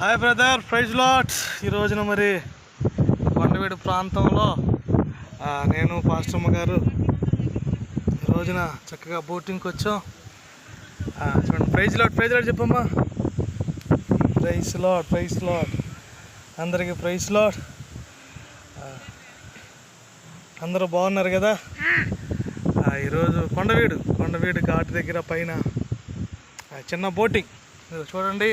Hi brother, praise lot. ఈ రోజున మరి కొండవీడు ప్రాంతంలో నేను పాస్టమ్మ గారు ఈ రోజున చక్కగా బోటింగ్కి వచ్చాం. చూడండి, ప్రైజ్ లాట్ చెప్పమ్మా. ప్రైజ్ లాట్ అందరికీ ప్రైజ్ లాట్. అందరూ బాగున్నారు కదా. ఈరోజు కొండవీడు ఘాట్ దగ్గర పైన చిన్న బోటింగ్ చూడండి,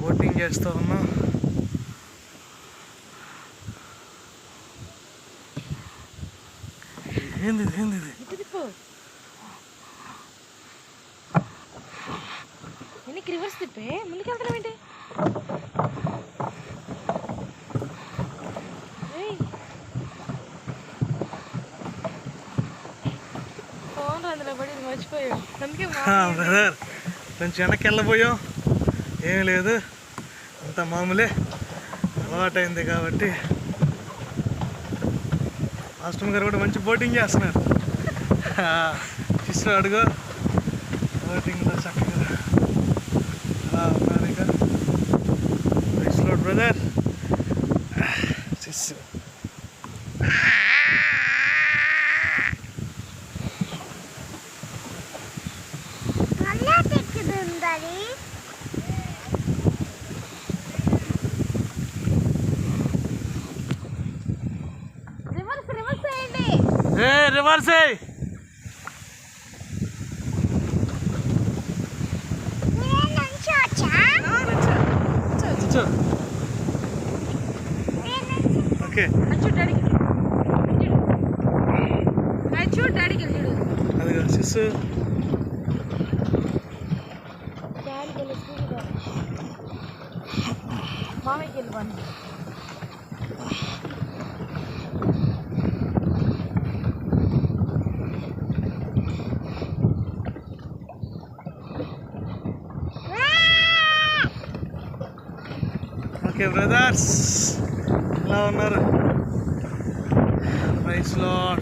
బోటింగ్ చేస్తూ ఉన్నా. ఏంది రివర్స్ తిప్పే ముందుకు వెళ్తాం ఏంటి? ఫోన్ అందులో పడి మర్చిపోయాం. అందుకే బ్రదర్ కొంచెం వెనక్కి వెళ్ళబోయాం. ఏమీ లేదు, అంత మామూలే, అలవాటైంది కాబట్టి. మాస్టర్ గారు కూడా మంచి బోటింగ్ చేస్తున్నారు. శిష్యుడు అడుగు బోటింగ్లో చక్కగా అలా ఉన్నారు. ఇక శిష్యుడు బ్రదర్ శిష్యు రివర్స్ ఓకే. అది శిశు మామయ్యకి వెళ్ళిపోండి. ఓకే బ్రదర్స్, ఎలా ఉన్నారు? Praise lord.